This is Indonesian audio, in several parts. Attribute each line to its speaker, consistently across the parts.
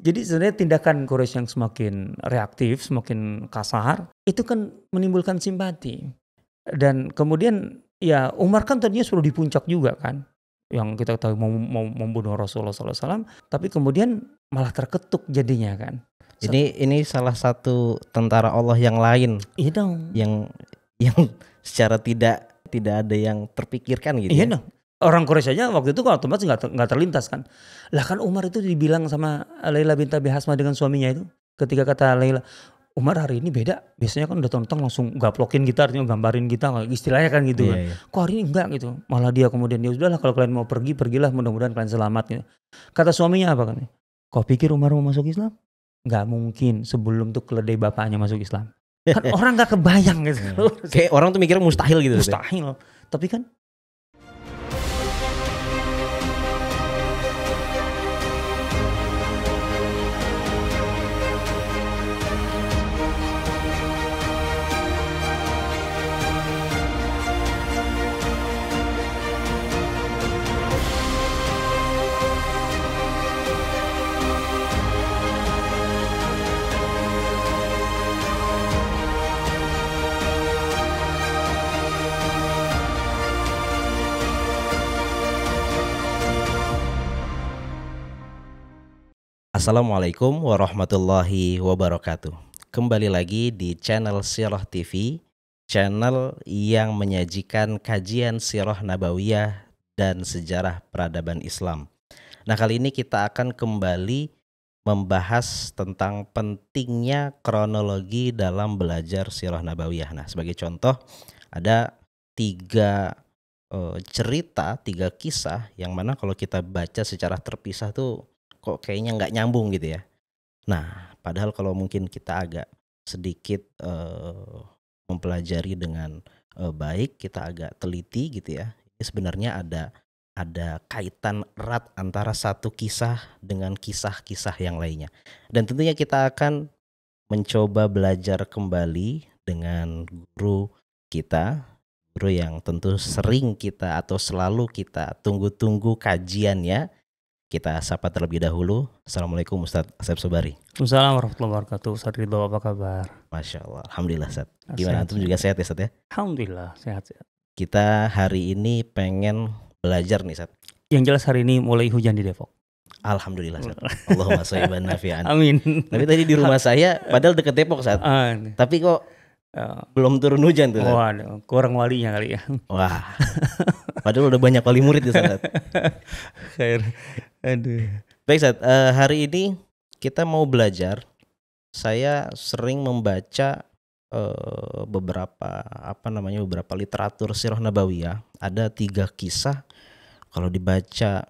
Speaker 1: Jadi sebenarnya tindakan Quraisy yang semakin reaktif, semakin kasar, itu kan menimbulkan simpati. Dan kemudian ya Umar kan tadinya sudah di puncak juga kan, yang kita tahu mau membunuh Rasulullah SAW, tapi kemudian malah terketuk jadinya kan.
Speaker 2: Ini salah satu tentara Allah yang lain.
Speaker 1: Iya dong.
Speaker 2: Yang secara tidak ada yang terpikirkan gitu.
Speaker 1: Iya dong. Orang Quraisy aja waktu itu kan otomatis nggak terlintas kan. Lah kan Umar itu dibilang sama Laila binti Abi Hasma dengan suaminya itu. Ketika kata Laila, Umar hari ini beda. Biasanya kan udah tonton langsung gaplokin kita, artinya gambarin kita, istilahnya kan gitu kan. Kok hari ini enggak gitu. Malah dia kemudian ya udahlah kalau kalian mau pergi, pergilah, mudah-mudahan kalian selamat gitu. Kata suaminya apa kan? Kau pikir Umar mau masuk Islam? Nggak mungkin sebelum tuh keledai bapaknya masuk Islam. Kan orang nggak kebayang gitu.
Speaker 2: Kayak orang tuh mikirnya mustahil gitu.
Speaker 1: Mustahil. Tapi kan
Speaker 2: Assalamualaikum warahmatullahi wabarakatuh. Kembali lagi di channel Sirah TV, channel yang menyajikan kajian sirah nabawiyah dan sejarah peradaban Islam. Nah, kali ini kita akan kembali membahas tentang pentingnya kronologi dalam belajar sirah nabawiyah. Nah, sebagai contoh ada tiga kisah yang mana kalau kita baca secara terpisah tuh kok kayaknya nggak nyambung gitu ya. Nah, padahal kalau mungkin kita agak sedikit mempelajari dengan baik, kita agak teliti gitu ya. Ini sebenarnya ada kaitan erat antara satu kisah dengan kisah-kisah yang lainnya. Dan tentunya kita akan mencoba belajar kembali dengan guru kita, guru yang tentu sering kita atau selalu kita tunggu-tunggu kajiannya. Kita sapa terlebih dahulu. Assalamualaikum Ustadz Asep Sobari.
Speaker 1: Waalaikumsalam warahmatullahi wabarakatuh. Ustadz Ridho, apa kabar?
Speaker 2: Masya Allah, alhamdulillah Ustadz. Gimana antum juga sehat ya Ustadz ya?
Speaker 1: Alhamdulillah sehat.
Speaker 2: Kita hari ini pengen belajar nih Ustadz.
Speaker 1: Yang jelas hari ini mulai hujan di Depok.
Speaker 2: Alhamdulillah Ustadz. Allahumma shayyiban nafi'an.
Speaker 1: Amin.
Speaker 2: Tapi tadi di rumah saya, padahal deket Depok Ustadz. Tapi kok belum turun hujan tuh Ustadz.
Speaker 1: Wah, kurang walinya kali ya.
Speaker 2: Wah, padahal udah banyak wali murid Ustadz.
Speaker 1: Khair. Aduh.
Speaker 2: Baik Ustadz, hari ini kita mau belajar. Saya sering membaca beberapa literatur sirah nabawiyah. Ada 3 kisah. Kalau dibaca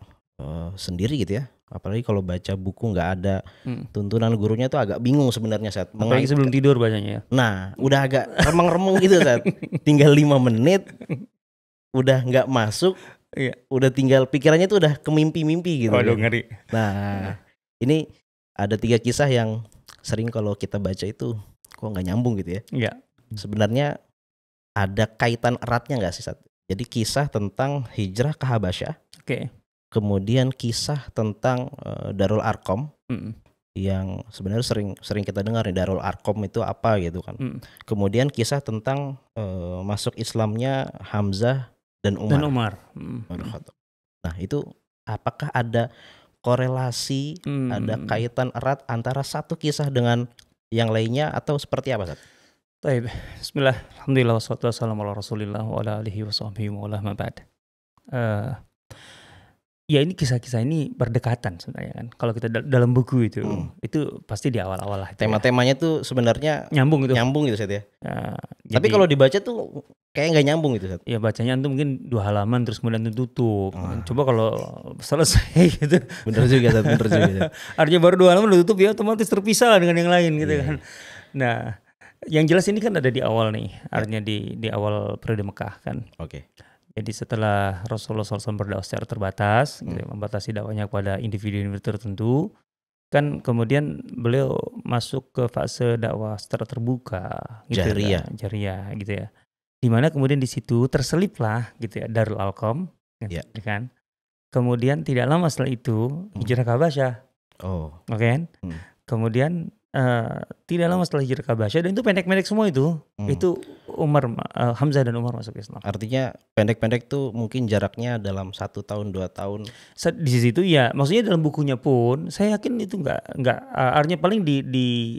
Speaker 2: sendiri gitu ya, apalagi kalau baca buku nggak ada tuntunan gurunya tuh agak bingung sebenarnya Ustadz.
Speaker 1: Apalagi sebelum tidur bacanya ya.
Speaker 2: Nah, udah agak remeng-remeng gitu Ustadz. Tinggal 5 menit udah nggak masuk. Iya. Udah tinggal pikirannya tuh udah ke mimpi-mimpi gitu.
Speaker 1: Waduh, ngeri.
Speaker 2: Nah, ini ada 3 kisah yang sering kalau kita baca itu kok nggak nyambung gitu ya.
Speaker 1: Iya.
Speaker 2: Sebenarnya ada kaitan eratnya nggak sih Sat? Jadi kisah tentang hijrah ke Habasyah.
Speaker 1: Oke.
Speaker 2: Kemudian kisah tentang Darul Arqam. Yang sebenarnya sering kita dengar nih, Darul Arqam itu apa gitu kan. Kemudian kisah tentang masuk Islamnya Hamzah dan Umar. Nah, itu apakah ada korelasi, ada kaitan erat antara satu kisah dengan yang lainnya atau seperti apa, Ustaz?
Speaker 1: Baik, bismillah, alhamdulillah, wassalatu wassalamu ala rasulillah wa ala alihi wa sahbihi wa ala ma ba'd. Ya ini kisah-kisah ini berdekatan sebenarnya kan. Kalau kita dalam buku itu pasti di awal-awal lah.
Speaker 2: Tema-temanya tuh sebenarnya nyambung gitu Ustaz ya. Tapi kalau dibaca tuh kayak nggak nyambung gitu Ustaz.
Speaker 1: Ya bacanya tuh mungkin 2 halaman terus kemudian tutup. Coba kalau selesai gitu.
Speaker 2: Bener juga Ustaz, bener juga.
Speaker 1: Artinya baru 2 halaman tutup ya otomatis terpisah lah dengan yang lain gitu kan. Nah, yang jelas ini kan ada di awal nih. Artinya di awal periode Mekah kan.
Speaker 2: Oke.
Speaker 1: Jadi setelah Rasulullah SAW berdakwah secara terbatas, gitu, membatasi dakwahnya kepada individu-individu tertentu, kan kemudian beliau masuk ke fase dakwah secara terbuka, gitu Jariyah, gitu ya. Dimana kemudian di situ terseliplah, gitu ya, Darul Arqam, gitu, kan. Kemudian tidak lama setelah itu hijrah ke Habasyah.
Speaker 2: Oh.
Speaker 1: oke kan?
Speaker 2: Hmm.
Speaker 1: Kemudian tidak lama setelah hijrah ke Habasyah, dan itu pendek-pendek semua itu. Itu Hamzah dan Umar masuk Islam.
Speaker 2: Artinya pendek-pendek tuh mungkin jaraknya dalam 1 tahun 2 tahun.
Speaker 1: Di situ ya, maksudnya dalam bukunya pun saya yakin itu nggak artinya paling di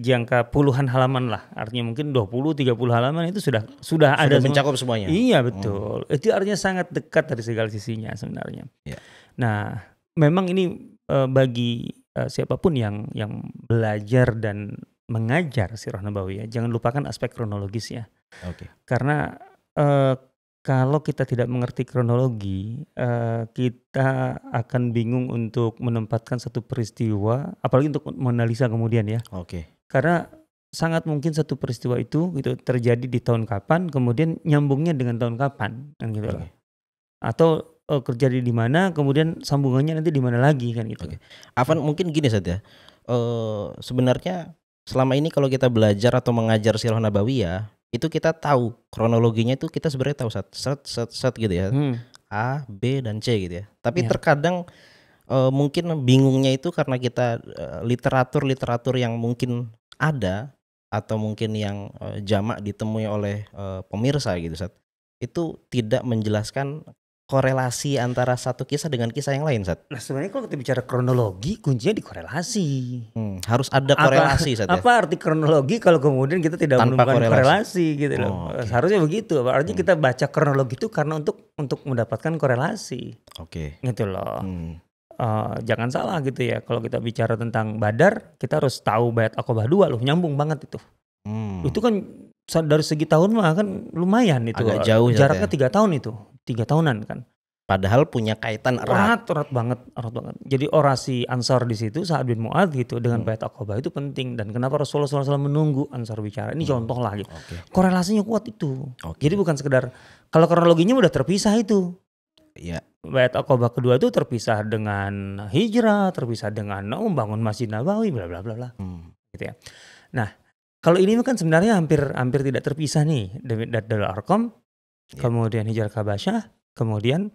Speaker 1: jangka puluhan halaman lah. Artinya mungkin 20-30 halaman itu sudah ada
Speaker 2: mencakup semuanya.
Speaker 1: Iya betul. Itu artinya sangat dekat dari segala sisinya sebenarnya.
Speaker 2: Ya.
Speaker 1: Nah, memang ini bagi siapapun yang belajar dan mengajar sirah nabawiyah, jangan lupakan aspek kronologis ya.
Speaker 2: Oke.
Speaker 1: Karena kalau kita tidak mengerti kronologi, kita akan bingung untuk menempatkan satu peristiwa, apalagi untuk menganalisa kemudian ya.
Speaker 2: Oke.
Speaker 1: Karena sangat mungkin satu peristiwa itu gitu terjadi di tahun kapan, kemudian nyambungnya dengan tahun kapan, kan gitu loh.
Speaker 2: Oke.
Speaker 1: Atau terjadi di mana, kemudian sambungannya nanti di mana lagi kan gitu.
Speaker 2: Oke. Afan mungkin gini saja. Sebenarnya selama ini kalau kita belajar atau mengajar sirah nabawiyah, itu kita tahu kronologinya, itu kita sebenarnya tahu set gitu ya. A, B dan C gitu ya. Tapi
Speaker 1: Iya.
Speaker 2: terkadang mungkin bingungnya itu karena kita literatur yang mungkin ada atau mungkin yang jamak ditemui oleh pemirsa gitu Sat. Itu tidak menjelaskan korelasi antara satu kisah dengan kisah yang lain Sat.
Speaker 1: Nah sebenarnya kalau kita bicara kronologi, kuncinya di korelasi.
Speaker 2: Harus ada korelasi Sat ya.
Speaker 1: Apa arti kronologi kalau kemudian kita tidak
Speaker 2: Tanpa
Speaker 1: menemukan korelasi gitu loh.
Speaker 2: oke.
Speaker 1: Seharusnya begitu. Artinya kita baca kronologi itu karena untuk mendapatkan korelasi.
Speaker 2: Oke.
Speaker 1: Gitu loh. Jangan salah gitu ya. Kalau kita bicara tentang Badar, kita harus tahu Baiat Aqabah 2 loh, nyambung banget itu. Itu kan dari segi tahun mah kan lumayan itu.
Speaker 2: Agak jauh
Speaker 1: jaraknya
Speaker 2: ya.
Speaker 1: 3 tahun itu. 3 tahunan kan.
Speaker 2: Padahal punya kaitan erat.
Speaker 1: Erat banget. Jadi orasi Ansar di situ, Sa'ad bin Mu'adz gitu dengan Baiat Aqabah itu penting. Dan kenapa Rasulullah SAW menunggu Ansar bicara? Ini contoh lah gitu. Korelasinya kuat itu. Jadi bukan sekedar, kalau kronologinya udah terpisah itu.
Speaker 2: Iya.
Speaker 1: Baiat Aqabah kedua itu terpisah dengan hijrah, terpisah dengan membangun Masjid Nabawi, bla bla bla bla. Gitu ya. Nah, kalau ini kan sebenarnya hampir tidak terpisah nih. Darul Arqam, kemudian hijrah ke Habasyah, kemudian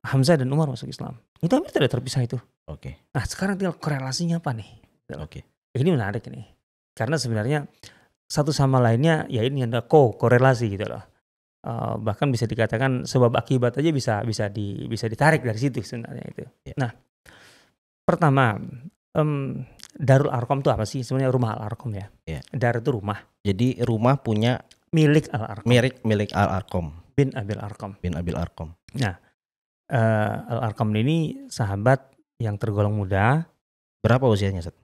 Speaker 1: Hamzah dan Umar masuk Islam. Itu hampir tidak terpisah itu.
Speaker 2: Oke.
Speaker 1: Nah, sekarang tinggal korelasinya apa nih?
Speaker 2: Oke.
Speaker 1: Ini menarik nih. Karena sebenarnya satu sama lainnya ya ini ada korelasi gitu loh. Bahkan bisa dikatakan sebab akibat aja bisa ditarik dari situ sebenarnya itu. Nah, pertama, Darul Arqam itu apa sih? Sebenarnya rumah Al-Arqam ya. Dar itu rumah.
Speaker 2: Jadi rumah punya
Speaker 1: milik Al-Arqam.
Speaker 2: Milik Al-Arqam.
Speaker 1: Bin Abil Arqam. Nah, Al-Arqam ini sahabat yang tergolong muda.
Speaker 2: Berapa usianya, Sat?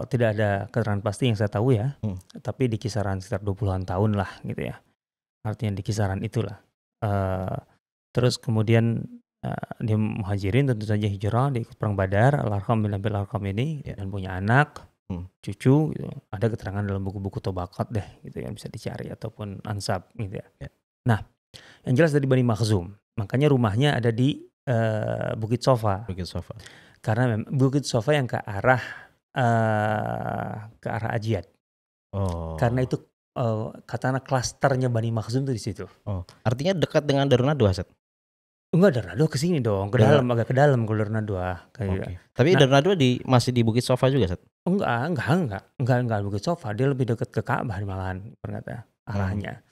Speaker 1: Tidak ada keterangan pasti yang saya tahu ya. Tapi di kisaran sekitar 20-an tahun lah gitu ya. Artinya di kisaran itulah. Terus kemudian dia muhajirin, tentu saja hijrah, dia ikut perang Badar. Al-Arqam bin Abil Arqam ini dan punya anak, cucu gitu. Ada keterangan dalam buku-buku Tobaqat deh gitu yang bisa dicari ataupun Ansab gitu ya. Nah, yang jelas dari Bani Makhzum. Makanya rumahnya ada di Bukit Sofa. Karena Bukit Sofa yang ke arah Ajiat. Karena itu katanya klasternya Bani Makhzum itu di situ.
Speaker 2: Artinya dekat dengan Darun Nadwa, Sat?
Speaker 1: Enggak, Darun Nadwa ke sini dong, agak ke dalam kalau Darun Nadwa kayak.
Speaker 2: Tapi Darun Nadwa masih di Bukit Sofa juga, Sat?
Speaker 1: Enggak Bukit Sofa, dia lebih dekat ke Ka'bah malahan ternyata arahnya.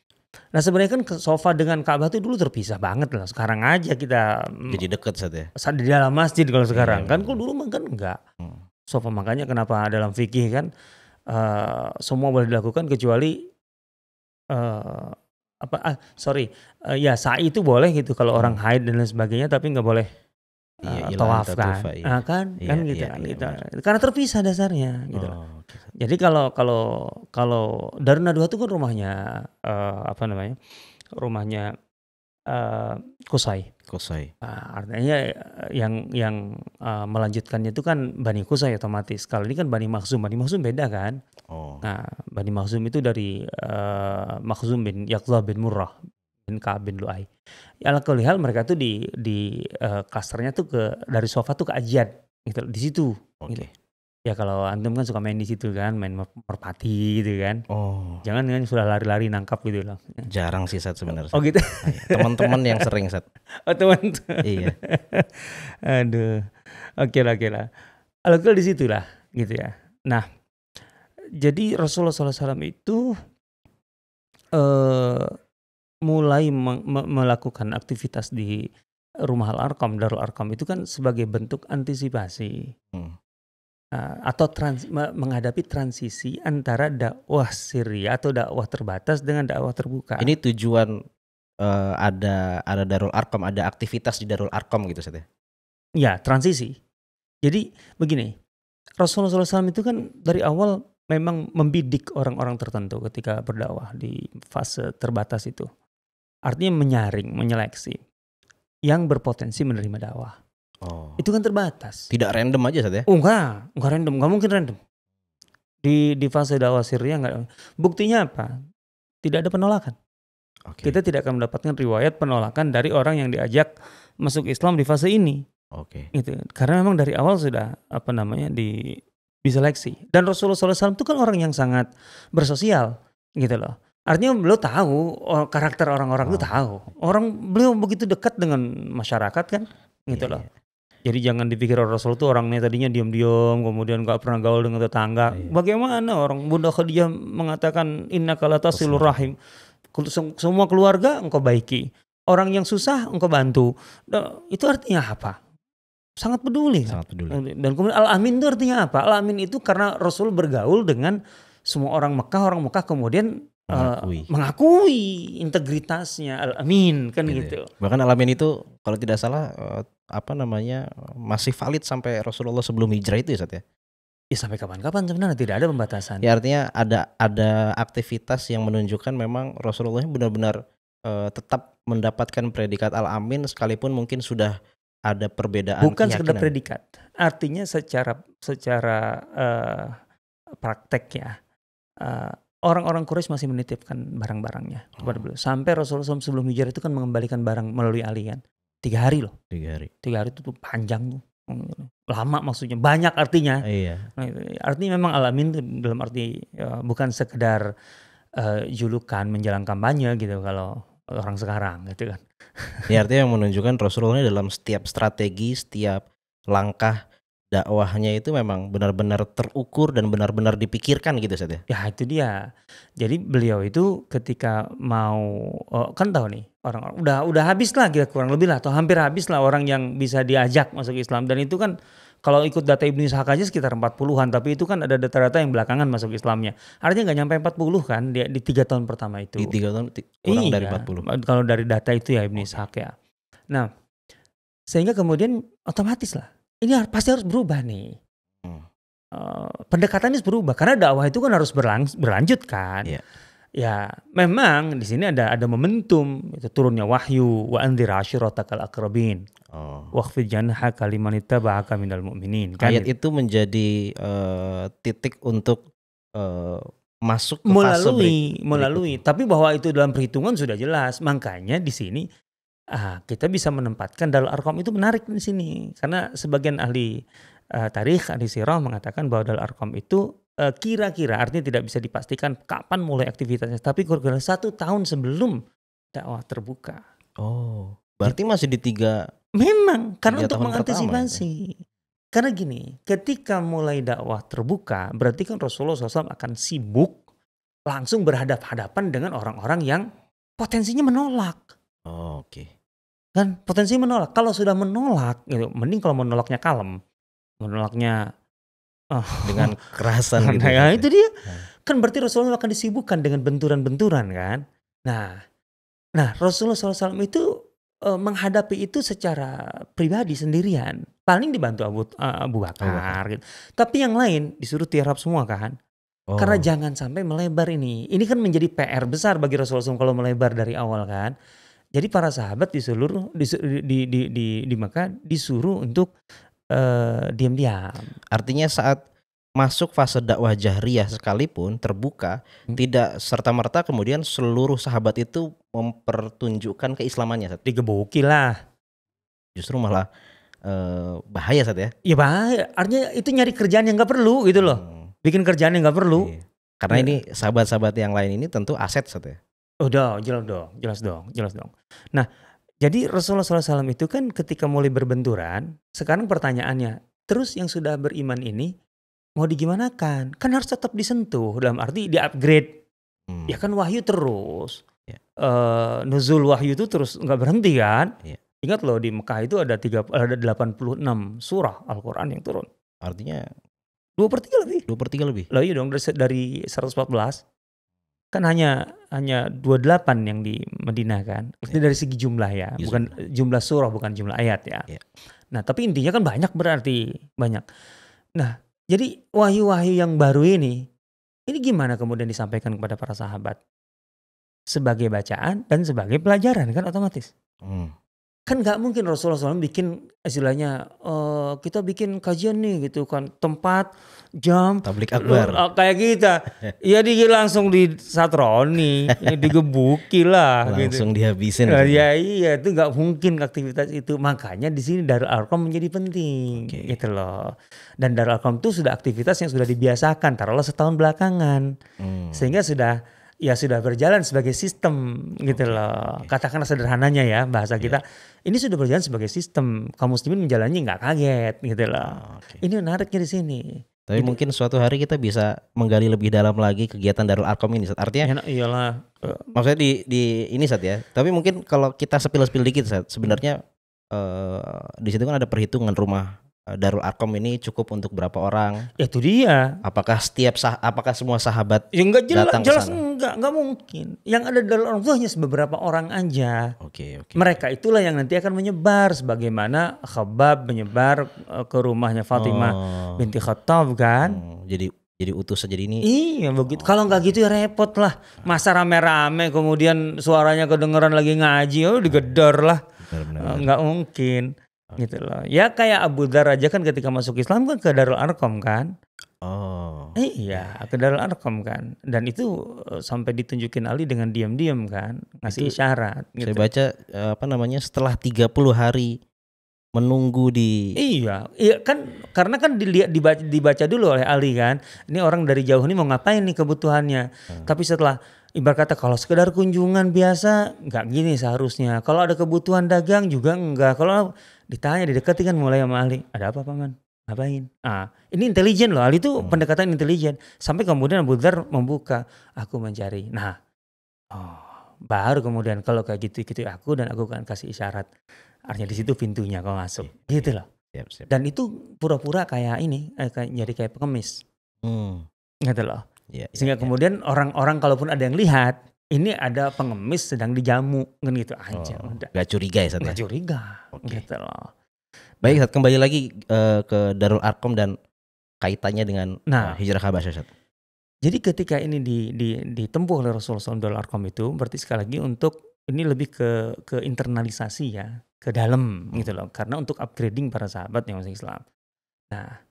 Speaker 1: Nah sebenarnya kan Sofa dengan Ka'bah itu dulu terpisah banget lah. Sekarang aja kita
Speaker 2: jadi dekat Sat ya.
Speaker 1: Di dalam masjid kalau sekarang kan. Kalau dulu kan enggak. Sofa makanya kenapa dalam fikih kan semua boleh dilakukan kecuali sa'i itu boleh gitu kalau orang haid dan lain sebagainya, tapi nggak boleh tawaf kan. Karena terpisah dasarnya gitu. Jadi kalau Darun Nadwa itu kan rumahnya rumahnya Qusay. Artinya yang melanjutkannya itu kan Bani Qusay otomatis. Kalau ini kan Bani Makhzum beda kan. Nah, Bani Makhzum itu dari Makhzum bin Yaqzah bin Murrah bin Ka'ab bin Lu'ay. Ala kulli hal mereka tuh di klasternya tuh dari Sofa tuh ke Ajiat gitu, di situ. Gitu. Ya kalau antum kan suka main di situ kan, main merpati gitu kan.
Speaker 2: Oh,
Speaker 1: Jangan kan sudah lari-lari nangkap gitu loh.
Speaker 2: jarang sih Sat sebenarnya.
Speaker 1: Oh
Speaker 2: Sat.
Speaker 1: gitu.
Speaker 2: Ah, iya. Teman-teman yang sering Sat.
Speaker 1: Oh teman.
Speaker 2: Iya.
Speaker 1: Aduh. Oke lah, oke lah. Alhamdulillah di situ lah gitu ya. Nah, jadi Rasulullah SAW itu eh, mulai melakukan aktivitas di rumah Al-Arqam, Darul Arqam itu kan sebagai bentuk antisipasi
Speaker 2: Hmm.
Speaker 1: atau menghadapi transisi antara dakwah Syria atau dakwah terbatas dengan dakwah terbuka.
Speaker 2: Ini tujuan ada Darul Arqam, ada aktivitas di Darul Arqam gitu Sat ya.
Speaker 1: Ya, transisi. Jadi begini, Rasulullah SAW itu kan dari awal memang membidik orang-orang tertentu ketika berdakwah di fase terbatas itu. Artinya menyaring, menyeleksi yang berpotensi menerima dakwah.
Speaker 2: Oh.
Speaker 1: Itu kan terbatas.
Speaker 2: Tidak random aja Sat ya.
Speaker 1: Oh enggak random, enggak mungkin random. Di fase dakwah Syria enggak. Buktinya apa? Tidak ada penolakan.
Speaker 2: Oke.
Speaker 1: Kita tidak akan mendapatkan riwayat penolakan dari orang yang diajak masuk Islam di fase ini.
Speaker 2: Oke.
Speaker 1: Gitu. Karena memang dari awal sudah diseleksi. Dan Rasulullah SAW itu kan orang yang sangat bersosial gitu loh. Artinya beliau tahu karakter orang-orang itu tahu. Beliau begitu dekat dengan masyarakat kan gitu loh. Jadi jangan dipikir Rasul itu orangnya tadinya diam-diam kemudian gak pernah gaul dengan tetangga. Bagaimana orang Bunda Khadijah mengatakan innaka latasilur rahim. Semua keluarga engkau baiki. Orang yang susah engkau bantu. Itu artinya apa? Sangat peduli.
Speaker 2: Sangat peduli.
Speaker 1: Dan kemudian Al-Amin itu artinya apa? Al-Amin itu karena Rasul bergaul dengan semua orang Mekah kemudian mengakui integritasnya Al-Amin kan gitu.
Speaker 2: Bahkan Al-Amin itu kalau tidak salah masih valid sampai Rasulullah sebelum hijrah itu ya Sat ya.
Speaker 1: Ya sampai kapan-kapan sebenarnya tidak ada pembatasan.
Speaker 2: Ya artinya ada aktivitas yang menunjukkan memang Rasulullah benar-benar tetap mendapatkan predikat Al-Amin sekalipun mungkin sudah ada perbedaan.
Speaker 1: Bukan sekedar predikat. Artinya secara praktek ya. Orang-orang Quraisy masih menitipkan barang-barangnya kepada beliau. Sampai Rasulullah SAW sebelum hijrah itu kan mengembalikan barang melalui Ali kan. 3 hari loh. 3 hari itu tuh panjang tuh. Lama maksudnya. Banyak artinya.
Speaker 2: Iya.
Speaker 1: Artinya memang Al-Amin itu dalam arti bukan sekedar julukan menjelang kampanye gitu kalau orang sekarang gitu kan.
Speaker 2: Ya artinya yang menunjukkan Rasulullah dalam setiap strategi, setiap langkah dakwahnya itu memang benar-benar terukur dan benar-benar dipikirkan gitu Sat ya.
Speaker 1: Ya itu dia. Jadi beliau itu ketika mau kan tahu nih orang udah habis lah kurang lebih lah atau hampir habis lah orang yang bisa diajak masuk Islam dan itu kan kalau ikut data Ibnu Ishaq aja sekitar 40-an tapi itu kan ada data-data yang belakangan masuk Islamnya. Artinya nggak nyampe 40 kan di 3 tahun pertama itu.
Speaker 2: Di 3 tahun kurang dari 40.
Speaker 1: Kalau dari data itu ya Ibnu Ishaq ya. Nah, sehingga kemudian otomatis lah ini pasti harus berubah nih. Pendekatannya harus berubah karena dakwah itu kan harus berlanjut kan. Ya memang di sini ada momentum itu turunnya wahyu wa anzir ashiratakal aqrabin. Waqfid janahaka liman ittaba'aka minal mu'minin. Kan
Speaker 2: ayat itu menjadi titik untuk masuk ke fase
Speaker 1: melalui. Tapi bahwa itu dalam perhitungan sudah jelas. Makanya di sini kita bisa menempatkan Darul Arqam itu menarik di sini karena sebagian ahli tarikh, ahli sirah mengatakan bahwa Darul Arqam itu kira-kira artinya tidak bisa dipastikan kapan mulai aktivitasnya, tapi kira-kira 1 tahun sebelum dakwah terbuka.
Speaker 2: Oh, berarti masih di 3.
Speaker 1: Memang karena untuk mengantisipasi. Karena gini, ketika mulai dakwah terbuka, berarti kan Rasulullah SAW akan sibuk langsung berhadapan-hadapan dengan orang-orang yang potensinya menolak.
Speaker 2: Oke.
Speaker 1: Kan potensi menolak. Kalau sudah menolak gitu, mending kalau menolaknya kalem. Menolaknya
Speaker 2: dengan kerasan gitu.
Speaker 1: Nah, itu dia. Kan berarti Rasulullah akan disibukkan dengan benturan-benturan kan. Nah Rasulullah SAW itu menghadapi itu secara pribadi sendirian. Paling dibantu Abu Bakar gitu. Tapi yang lain disuruh tiarap semua kan. Karena jangan sampai melebar ini. Ini kan menjadi PR besar bagi Rasulullah SAW kalau melebar dari awal kan. Jadi para sahabat di Mekah disuruh untuk diam-diam.
Speaker 2: Artinya saat masuk fase dakwah jahriyah sekalipun terbuka, tidak serta-merta kemudian seluruh sahabat itu mempertunjukkan keislamannya.
Speaker 1: Digebuki lah.
Speaker 2: Justru malah bahaya Sat ya.
Speaker 1: Ya bahaya, artinya itu nyari kerjaan yang nggak perlu gitu loh. Bikin kerjaan yang nggak perlu.
Speaker 2: Iya. Karena ini sahabat-sahabat yang lain ini tentu aset Sat ya.
Speaker 1: Udah jelas dong. Nah, jadi Rasulullah SAW itu kan ketika mulai berbenturan, sekarang pertanyaannya, terus yang sudah beriman ini mau digimanakan? Kan harus tetap disentuh, dalam arti di-upgrade. Ya kan wahyu terus.
Speaker 2: Ya.
Speaker 1: Nuzul wahyu itu terus nggak berhenti kan?
Speaker 2: Ya.
Speaker 1: Ingat loh di Mekah itu ada 86 surah Al-Quran yang turun.
Speaker 2: Artinya
Speaker 1: 2/3 lebih.
Speaker 2: 2/3 lebih.
Speaker 1: Lah iya dong, dari 114. Kan hanya 28 yang di Madinah kan. Maksudnya dari segi jumlah ya, bukan jumlah surah, bukan jumlah ayat ya. Nah, tapi intinya kan banyak, berarti banyak. Nah, jadi wahyu-wahyu yang baru ini gimana kemudian disampaikan kepada para sahabat? Sebagai bacaan dan sebagai pelajaran kan otomatis. Kan nggak mungkin Rasulullah SAW bikin istilahnya kita bikin kajian nih gitu kan, tempat, jam,
Speaker 2: tablik akbar
Speaker 1: kayak kita, ya langsung disatroni, digebuki lah,
Speaker 2: langsung
Speaker 1: gitu.
Speaker 2: Dihabisin.
Speaker 1: Ya iya, itu nggak mungkin aktivitas itu. Makanya di sini Darul Arqam menjadi penting, gitu loh. Dan Darul Arqam itu sudah aktivitas yang sudah dibiasakan, taruhlah setahun belakangan, sehingga sudah berjalan sebagai sistem gitu loh. Katakanlah sederhananya ya bahasa kita, ini sudah berjalan sebagai sistem. Kaum muslimin menjalani nggak kaget gitu loh. Ini menariknya di sini.
Speaker 2: Tapi mungkin suatu hari kita bisa menggali lebih dalam lagi kegiatan Darul Arqam ini. Artinya
Speaker 1: iyalah.
Speaker 2: Maksudnya di ini Sat ya. Tapi mungkin kalau kita sepil-sepil dikit Sat, sebenarnya di situ kan ada perhitungan rumah Darul Arqam ini cukup untuk berapa orang?
Speaker 1: Itu dia.
Speaker 2: Apakah apakah semua sahabat
Speaker 1: enggak
Speaker 2: datang
Speaker 1: jelas
Speaker 2: kesana?
Speaker 1: enggak mungkin. Yang ada Darul Arqam itu hanya beberapa orang aja.
Speaker 2: Oke.
Speaker 1: Mereka itulah yang nanti akan menyebar, sebagaimana Khabbab menyebar ke rumahnya Fatimah binti Khattab kan.
Speaker 2: Jadi utusan jadi ini.
Speaker 1: Iya begitu. Kalau nggak gitu ya repot lah. Masa rame-rame kemudian suaranya kedengeran lagi ngaji, digedor lah. Nggak mungkin. Gitu loh. Ya kayak Abu Dzar aja kan ketika masuk Islam kan ke Darul Arqam kan. Iya, ke Darul Arqam kan. Dan itu sampai ditunjukin Ali dengan diam-diam kan, ngasih isyarat gitu.
Speaker 2: Saya baca setelah 30 hari menunggu di.
Speaker 1: Iya kan, karena kan dibaca dulu oleh Ali kan. Ini orang dari jauh ini mau ngapain nih kebutuhannya. Tapi setelah ibarat kata kalau sekedar kunjungan biasa nggak gini seharusnya. Kalau ada kebutuhan dagang juga enggak. Kalau ditanya dideketin kan mulai sama Ali, ada apa paman? Ngapain? Ini intelijen loh, Ali itu pendekatan intelijen. Sampai kemudian Abu Dzar membuka, aku mencari. Nah, baru kemudian kalau kayak gitu aku akan kasih isyarat. Artinya di situ pintunya kau masuk, gitu loh.
Speaker 2: Siap.
Speaker 1: Dan itu pura-pura kayak ini, jadi kayak pengemis, gitu loh. Sehingga kemudian orang-orang kalaupun ada yang lihat, ini ada pengemis sedang dijamu kan gitu aja. Udah.
Speaker 2: Gak curiga ya Sat?
Speaker 1: Gak curiga, gitu loh.
Speaker 2: Baik Sat, kembali lagi ke Darul Arqam dan kaitannya dengan hijrah Habasyah Sat.
Speaker 1: Jadi ketika ini ditempuh oleh Rasulullah SAW Darul Arqam itu berarti sekali lagi untuk ini lebih ke internalisasi ya, ke dalam gitu loh. Karena untuk upgrading para sahabat yang masuk Islam. Nah,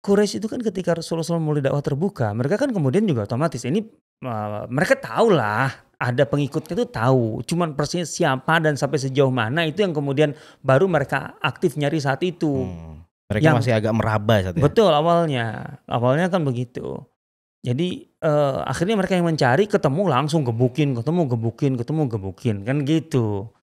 Speaker 1: Quraisy itu kan ketika Rasulullah SAW mulai dakwah terbuka, mereka kan kemudian juga otomatis ini mereka tahu lah, ada pengikutnya itu tahu, cuman persisnya siapa dan sampai sejauh mana itu yang kemudian baru mereka aktif nyari saat itu.
Speaker 2: Mereka masih agak meraba saat itu.
Speaker 1: Betul, awalnya kan begitu. Jadi akhirnya mereka yang mencari ketemu langsung gebukin kan gitu.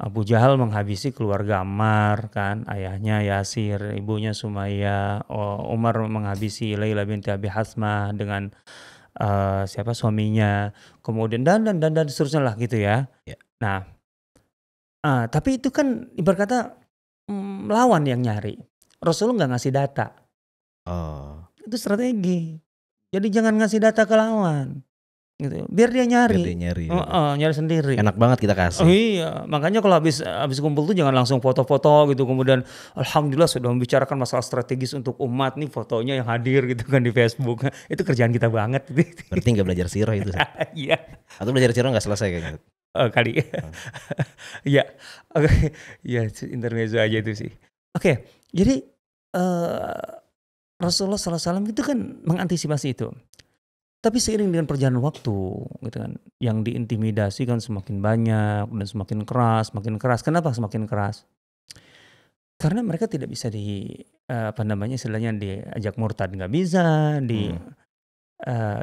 Speaker 1: Abu Jahal menghabisi keluarga Ammar kan, ayahnya Yasir, ibunya Sumayyah. Umar menghabisi Lailah binti Abi Hasmah dengan suaminya, kemudian dan seterusnya lah gitu ya. Nah, tapi itu kan ibarat kata lawan yang nyari. Rasulullah nggak ngasih data. Itu strategi. Jadi jangan ngasih data ke lawan, gitu. Biar dia nyari. Nyari sendiri.
Speaker 2: Enak banget kita kasih.
Speaker 1: Iya, makanya kalau habis kumpul tuh jangan langsung foto-foto gitu. Kemudian alhamdulillah sudah membicarakan masalah strategis untuk umat nih, fotonya yang hadir gitu kan di Facebook. Itu kerjaan kita banget.
Speaker 2: Berarti nggak belajar sirah itu.
Speaker 1: Iya.
Speaker 2: Atau belajar sirah nggak selesai kayaknya.
Speaker 1: Kali. Iya. Oke. Ya intermezzo aja itu sih. Oke. Jadi Rasulullah SAW itu kan mengantisipasi itu. Tapi seiring dengan perjalanan waktu, gitu kan, yang diintimidasi kan semakin banyak dan semakin keras. Kenapa semakin keras? Karena mereka tidak bisa istilahnya diajak murtad nggak bisa,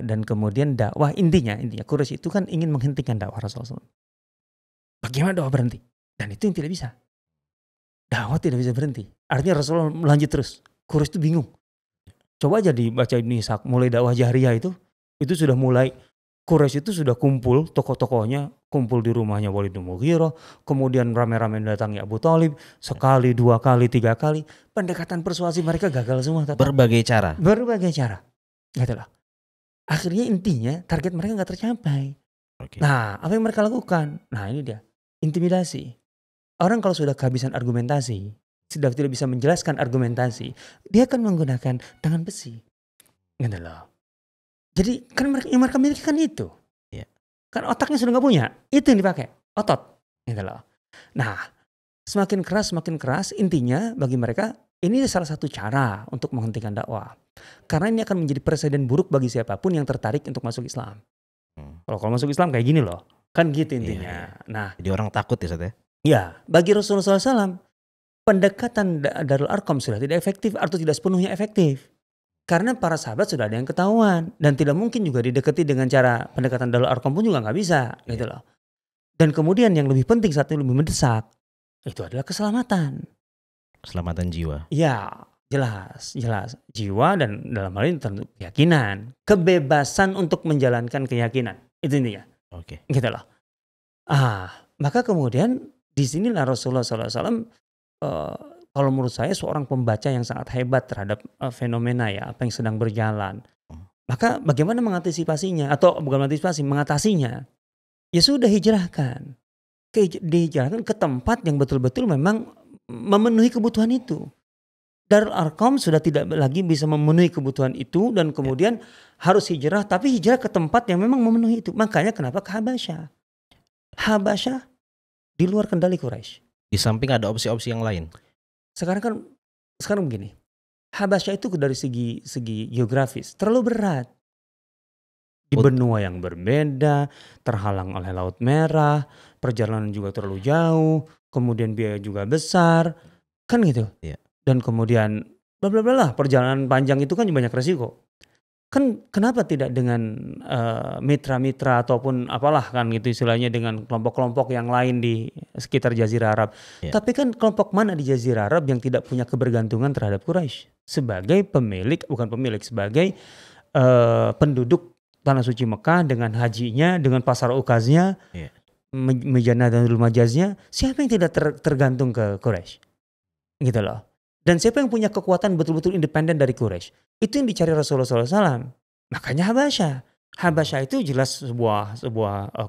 Speaker 1: dan kemudian dakwah intinya Quraisy itu kan ingin menghentikan dakwah Rasulullah SAW. Bagaimana dakwah berhenti? Dan itu yang tidak bisa. Dakwah tidak bisa berhenti. Artinya Rasulullah melanjut terus. Quraisy itu bingung. Coba aja dibaca ini mulai dakwah jahriyah itu sudah mulai. Quraisy itu sudah kumpul, tokoh-tokohnya kumpul di rumahnya Walid bin Mughirah, kemudian rame-rame datangi Abu Thalib, sekali, 2 kali, 3 kali, pendekatan persuasi mereka gagal semua.
Speaker 2: Berbagai cara.
Speaker 1: Gitu lah. Akhirnya intinya target mereka nggak tercapai.
Speaker 2: Okay.
Speaker 1: Nah, apa yang mereka lakukan? Nah, ini dia, intimidasi. Orang kalau sudah kehabisan argumentasi, sudah tidak bisa menjelaskan argumentasi, dia akan menggunakan tangan besi. Gitu loh. Jadi kan mereka miliki kan itu.
Speaker 2: Yeah.
Speaker 1: Kan otaknya sudah gak punya. Itu yang dipakai. Otot. Gitu loh. Nah, semakin keras intinya bagi mereka ini salah satu cara untuk menghentikan dakwah. Karena ini akan menjadi presiden buruk bagi siapapun yang tertarik untuk masuk Islam. Kalau masuk Islam kayak gini loh. Kan gitu intinya.
Speaker 2: Yeah.
Speaker 1: Nah,
Speaker 2: jadi orang takut ya Ustaz ya?
Speaker 1: Ya, bagi Rasulullah SAW pendekatan Darul Arqam sudah tidak efektif atau tidak sepenuhnya efektif. Karena para sahabat sudah ada yang ketahuan dan tidak mungkin juga didekati dengan cara pendekatan Darul Arqam pun juga nggak bisa, gitu loh. Dan kemudian yang lebih penting saat ini lebih mendesak itu adalah keselamatan.
Speaker 2: Keselamatan jiwa.
Speaker 1: Ya, jelas jiwa dan dalam hal ini tentu keyakinan, kebebasan untuk menjalankan keyakinan itu intinya.
Speaker 2: Oke.
Speaker 1: Gitu loh. Maka kemudian di sinilah Rasulullah SAW kalau menurut saya seorang pembaca yang sangat hebat terhadap fenomena ya apa yang sedang berjalan. Maka bagaimana mengantisipasinya atau bukan mengatasinya? Ya sudah hijrahkan. Dihijrahkan ke tempat yang betul-betul memang memenuhi kebutuhan itu. Darul Arqam sudah tidak lagi bisa memenuhi kebutuhan itu dan kemudian harus hijrah, tapi hijrah ke tempat yang memang memenuhi itu. Makanya kenapa ke Habasyah? Habasyah di luar kendali Quraisy.
Speaker 2: Di samping ada opsi-opsi yang lain.
Speaker 1: Sekarang begini, Habasyah itu dari segi geografis terlalu berat. Di benua yang berbeda, terhalang oleh Laut Merah, perjalanan juga terlalu jauh, kemudian biaya juga besar, kan gitu.
Speaker 2: Iya.
Speaker 1: Dan kemudian bla bla bla lah, perjalanan panjang itu kan banyak resiko. Kan kenapa tidak dengan mitra-mitra ataupun apalah kan gitu istilahnya dengan kelompok-kelompok yang lain di sekitar Jazirah Arab.
Speaker 2: Yeah.
Speaker 1: Tapi kan kelompok mana di Jazirah Arab yang tidak punya kebergantungan terhadap Quraisy sebagai sebagai penduduk Tanah Suci Mekah dengan hajinya, dengan pasar ukaznya, Mejana dan Majaznya, siapa yang tidak tergantung ke Quraisy? Gitu loh. Dan siapa yang punya kekuatan betul-betul independen dari Quraisy? Itu yang dicari Rasulullah SAW. Makanya Habasyah. Habasyah itu jelas sebuah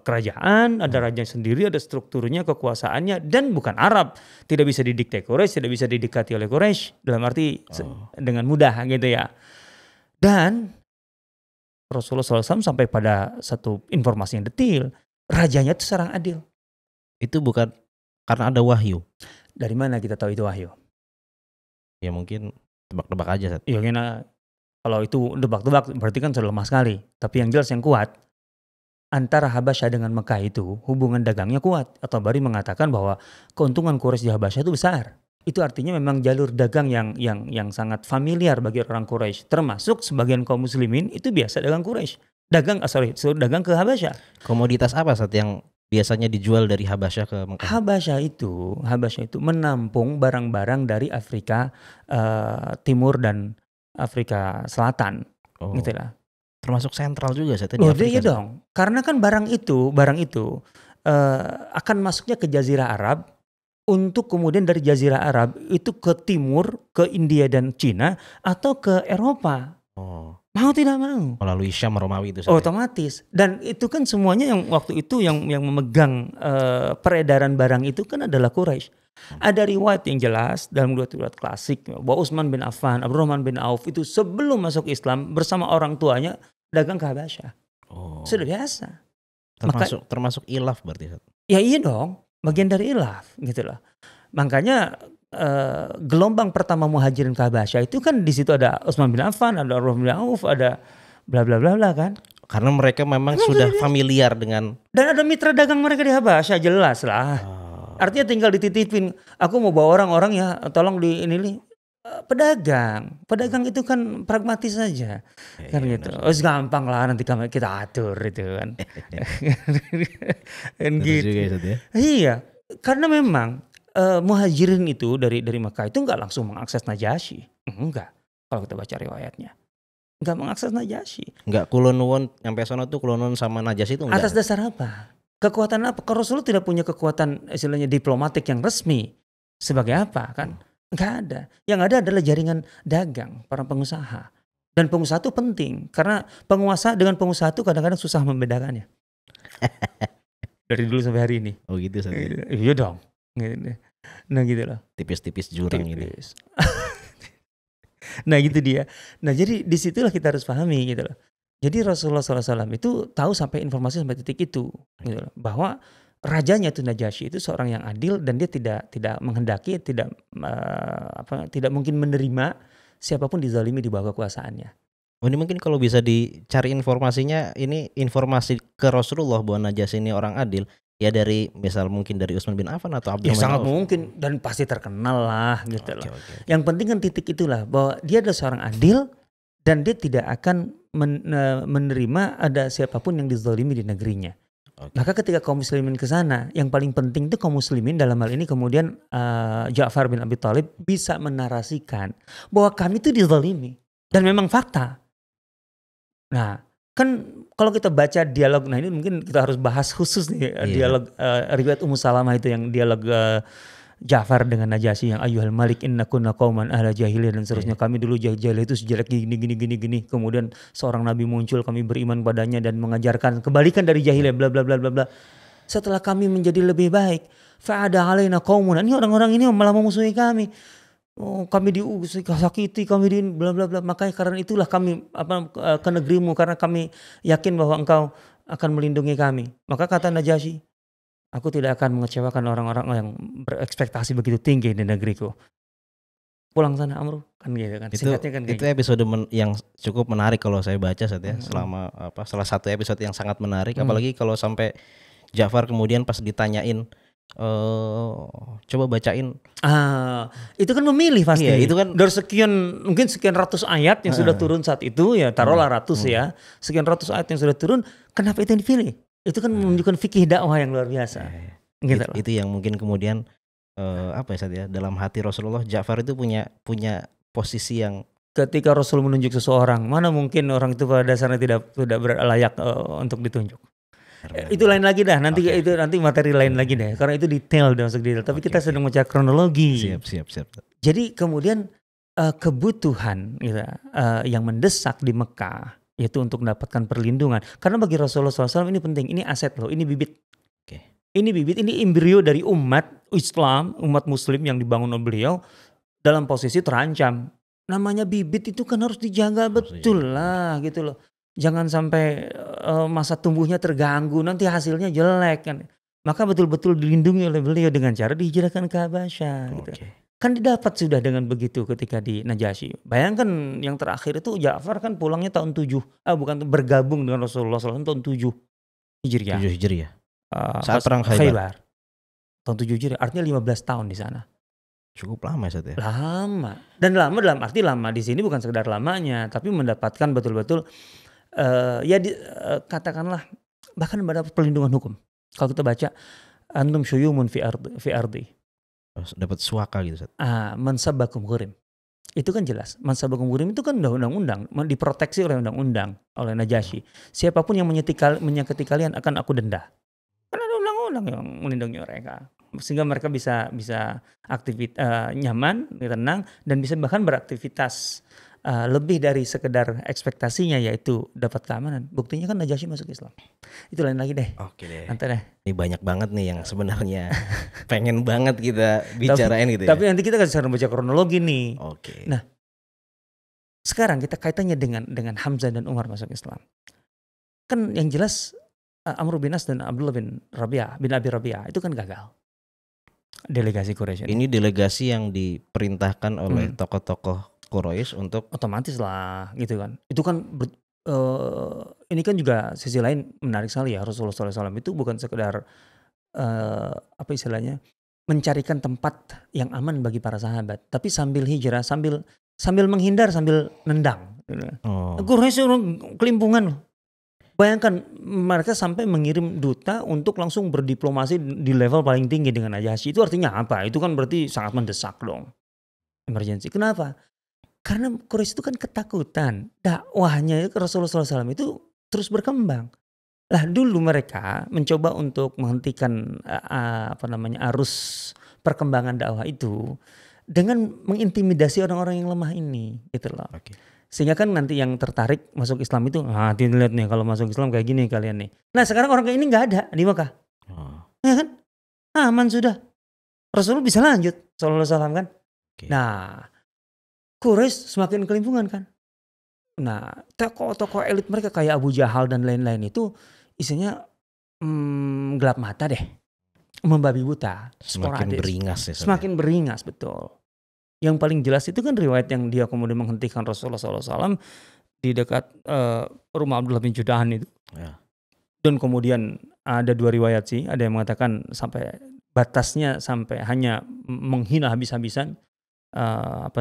Speaker 1: kerajaan, ada raja sendiri, ada strukturnya, kekuasaannya, dan bukan Arab. Tidak bisa didikte Quraisy, tidak bisa didekati oleh Quraisy dalam arti dengan mudah gitu ya. Dan Rasulullah SAW sampai pada satu informasi yang detail, rajanya itu seorang adil.
Speaker 2: Itu bukan karena ada wahyu.
Speaker 1: Dari mana kita tahu itu wahyu?
Speaker 2: Ya mungkin tebak-tebak aja.
Speaker 1: Ya kalau itu tebak-tebak berarti kan sudah lemah sekali. Tapi yang jelas yang kuat, antara Habasyah dengan Mekah itu hubungan dagangnya kuat. Atau Bari mengatakan bahwa keuntungan Quraisy di Habasyah itu besar. Itu artinya memang jalur dagang yang sangat familiar bagi orang Quraisy. Termasuk sebagian kaum muslimin itu biasa dagang Quraisy. Dagang ke Habasyah.
Speaker 2: Komoditas apa saat yang biasanya dijual dari Habasyah ke Mekah?
Speaker 1: Habasyah itu menampung barang-barang dari Afrika Timur dan Afrika Selatan. Gitu lah.
Speaker 2: Termasuk sentral juga saya tadi.
Speaker 1: Iya dong. Karena kan barang itu akan masuknya ke Jazirah Arab untuk kemudian dari Jazirah Arab itu ke timur, ke India dan Cina atau ke Eropa. Mau tidak mau.
Speaker 2: Melalui Syam Romawi itu.
Speaker 1: Otomatis. Dan itu kan semuanya yang waktu itu yang memegang peredaran barang itu kan adalah Quraisy. Ada riwayat yang jelas dalam dua riwayat klasik bahwa Utsman bin Affan, Abdurrahman bin Auf itu sebelum masuk Islam bersama orang tuanya dagang ke Habasyah. Sudah biasa.
Speaker 2: Termasuk ilaf berarti.
Speaker 1: Ya iya dong, bagian dari ilaf gitu loh. Makanya gelombang pertama muhajirin ke Habasyah itu kan di situ ada Utsman bin Affan, ada Abdurrahman bin Auf, ada bla bla bla bla kan.
Speaker 2: Karena mereka memang sudah familiar dengan.
Speaker 1: Dan ada mitra dagang mereka di Habasyah jelas lah. Artinya tinggal dititipin, aku mau bawa orang-orang ya, tolong di ini nih. Pedagang itu kan pragmatis saja, kan
Speaker 2: Iya
Speaker 1: gitu.
Speaker 2: benar.
Speaker 1: Oh, gampang lah nanti kita atur itu kan. Kan
Speaker 2: Benar juga
Speaker 1: gitu.
Speaker 2: ya Ustaz ya.
Speaker 1: Iya, karena memang Muhajirin itu dari Mekah itu nggak langsung mengakses Najasyi, enggak. Kalau kita baca riwayatnya, nggak mengakses Najasyi.
Speaker 2: Enggak kulon nuwun nyampe sono tuh kulon nuwun sama Najasyi itu enggak.
Speaker 1: Atas dasar apa? Kekuatan apa? Kalau Rasulullah tidak punya kekuatan istilahnya diplomatik yang resmi. Sebagai apa kan? Nggak ada. Yang ada adalah jaringan dagang para pengusaha. Dan pengusaha itu penting. Karena penguasa dengan pengusaha itu kadang-kadang susah membedakannya. Dari dulu sampai hari ini.
Speaker 2: Oh gitu Ustaz ya.
Speaker 1: Iya dong. Gitu. Nah gitu loh.
Speaker 2: Tipis-tipis jurang ini.
Speaker 1: Tipis. Nah gitu dia. Nah jadi disitulah kita harus pahami gitu loh. Jadi Rasulullah SAW itu tahu sampai informasi sampai titik itu, gitu loh, bahwa rajanya itu Najasyi itu seorang yang adil dan dia tidak menghendaki, tidak mungkin menerima siapapun dizalimi di bawah kekuasaannya.
Speaker 2: Oh ini mungkin kalau bisa dicari informasinya, ini informasi ke Rasulullah bahwa Najasyi ini orang adil, ya dari misal mungkin dari Utsman bin Affan atau
Speaker 1: Ya
Speaker 2: Abdurrahman bin
Speaker 1: sangat
Speaker 2: Auf.
Speaker 1: mungkin dan pasti terkenal lah gitu loh.
Speaker 2: Oke.
Speaker 1: Yang penting kan titik itulah bahwa dia adalah seorang adil dan dia tidak akan menerima ada siapapun yang dizalimi di negerinya.
Speaker 2: Oke.
Speaker 1: Maka ketika kaum muslimin ke sana, yang paling penting itu kaum muslimin dalam hal ini kemudian Ja'far bin Abi Thalib bisa menarasikan bahwa kami itu dizalimi dan memang fakta. Nah, kan kalau kita baca dialog, nah ini mungkin kita harus bahas khusus nih dialog riwayat Ummu Salamah itu yang dialog Ja'far dengan Najasyi yang ayyuhal malik innakunna qauman ahla jahiliyah dan seterusnya. Kami dulu jahiliyah itu sejelek gini. Kemudian seorang nabi muncul, kami beriman padanya dan mengajarkan kebalikan dari jahiliyah bla bla bla bla bla. Setelah kami menjadi lebih baik, fa'ada alaina qaumun. Ini orang-orang ini malah memusuhi kami. Oh, kami disakiti, kami di bla bla bla. Makanya karena itulah kami ke negerimu karena kami yakin bahwa engkau akan melindungi kami. Maka kata Najasyi, aku tidak akan mengecewakan orang-orang yang berekspektasi begitu tinggi di negeriku. Pulang sana Amru, kan gitu kan. Singkatnya kan
Speaker 2: itu
Speaker 1: gitu.
Speaker 2: episode yang cukup menarik kalau saya baca Ustaz ya. Selama salah satu episode yang sangat menarik, apalagi kalau sampai Ja'far kemudian pas ditanyain coba bacain.
Speaker 1: Itu kan memilih pasti.
Speaker 2: Iya, itu kan
Speaker 1: dari mungkin sekian ratus ayat yang sudah turun saat itu ya, taruhlah ratus ya. Sekian ratus ayat yang sudah turun, kenapa itu yang dipilih? Itu kan menunjukkan fikih dakwah yang luar biasa. Gitu
Speaker 2: itu yang mungkin kemudian apa ya Ustaz ya, dalam hati Rasulullah Ja'far itu punya posisi yang
Speaker 1: ketika Rasul menunjuk seseorang, mana mungkin orang itu pada dasarnya tidak layak untuk ditunjuk. Itu lain lagi dah, nanti materi lain lagi deh, karena itu detail dan masuk detail. Tapi kita sedang membaca kronologi.
Speaker 2: Siap.
Speaker 1: Jadi kemudian kebutuhan gitu, yang mendesak di Mekah yaitu untuk mendapatkan perlindungan. Karena bagi Rasulullah SAW ini penting, ini aset loh, ini bibit. Ini bibit, ini embrio dari umat Islam, umat Muslim yang dibangun oleh beliau dalam posisi terancam. Namanya bibit itu kan harus dijaga betul lah gitu loh. Jangan sampai masa tumbuhnya terganggu, nanti hasilnya jelek kan. Maka betul-betul dilindungi oleh beliau dengan cara dihijrahkan ke Habasyah. Gitu. Kan didapat sudah dengan begitu ketika di Najasyi. Bayangkan yang terakhir itu Ja'far kan pulangnya tahun 7. Bergabung dengan Rasulullah SAW tahun 7 Hijriah.
Speaker 2: 7 Hijriah. Saat perang Khaybar.
Speaker 1: Tahun 7 Hijriah, artinya 15 tahun di sana.
Speaker 2: Cukup lama ya, Ustaz ya?
Speaker 1: Lama. Dan lama dalam arti lama di sini bukan sekedar lamanya, tapi mendapatkan betul-betul katakanlah bahkan mendapat perlindungan hukum. Kalau kita baca antum syuyumun fi ardi.
Speaker 2: Dapat suaka gitu Ustaz.
Speaker 1: Mansabakum ghurim. Itu kan jelas. Mansabakum ghurim itu kan undang-undang, diproteksi oleh undang-undang oleh Najasyi. Siapapun yang menyakiti kalian akan aku denda. Karena ada undang-undang yang melindungi mereka. Sehingga mereka bisa aktivitas nyaman, tenang dan bisa bahkan beraktivitas lebih dari sekedar ekspektasinya yaitu dapat keamanan. Buktinya kan Najasyi masuk Islam. Itu lain lagi deh.
Speaker 2: Oke deh.
Speaker 1: Nanti deh.
Speaker 2: Ini banyak banget nih yang sebenarnya pengen banget kita bicarain gitu ya.
Speaker 1: Tapi nanti kita kan sekarang baca kronologi nih.
Speaker 2: Oke.
Speaker 1: Nah, sekarang kita kaitannya dengan Hamzah dan Umar masuk Islam. Kan yang jelas Amr bin As dan Abdullah bin Abi Rabi'ah itu kan gagal. Delegasi Quraisy.
Speaker 2: Ini delegasi yang diperintahkan oleh tokoh-tokoh Quraisy untuk
Speaker 1: otomatis lah gitu kan. Itu kan ini kan juga sisi lain menarik sekali ya. Rasulullah SAW itu bukan sekedar apa istilahnya mencarikan tempat yang aman bagi para sahabat, tapi sambil hijrah, sambil menghindar, sambil nendang.
Speaker 2: Oh.
Speaker 1: Quraisy orang kelimpungan loh. Bayangkan mereka sampai mengirim duta untuk langsung berdiplomasi di level paling tinggi dengan Najasyi. Itu artinya apa? Itu kan berarti sangat mendesak dong. Emergency. Kenapa? Karena Quraisy itu kan ketakutan. Dakwahnya Rasulullah SAW itu terus berkembang. Lah dulu mereka mencoba untuk menghentikan arus perkembangan dakwah itu dengan mengintimidasi orang-orang yang lemah ini, gitu loh.
Speaker 2: Oke.
Speaker 1: Sehingga kan nanti yang tertarik masuk Islam itu, lihat nih kalau masuk Islam kayak gini kalian nih. Nah sekarang orang kayak ini nggak ada di Mekah, ya kan? Aman sudah. Rasulullah bisa lanjut, sallallahu alaihi wasallam kan.
Speaker 2: Oke.
Speaker 1: Nah, Quraisy semakin kelimpungan kan. Nah, tokoh-tokoh elit mereka kayak Abu Jahal dan lain-lain itu isinya gelap mata deh, membabi buta,
Speaker 2: Semakin
Speaker 1: sporadis.
Speaker 2: beringas ya.
Speaker 1: Semakin beringas, betul. Yang paling jelas itu kan riwayat yang dia kemudian menghentikan Rasulullah SAW di dekat rumah Abdullah bin Judahan itu.
Speaker 2: Ya.
Speaker 1: Dan kemudian ada dua riwayat sih, ada yang mengatakan sampai batasnya sampai hanya menghina habis-habisan, fa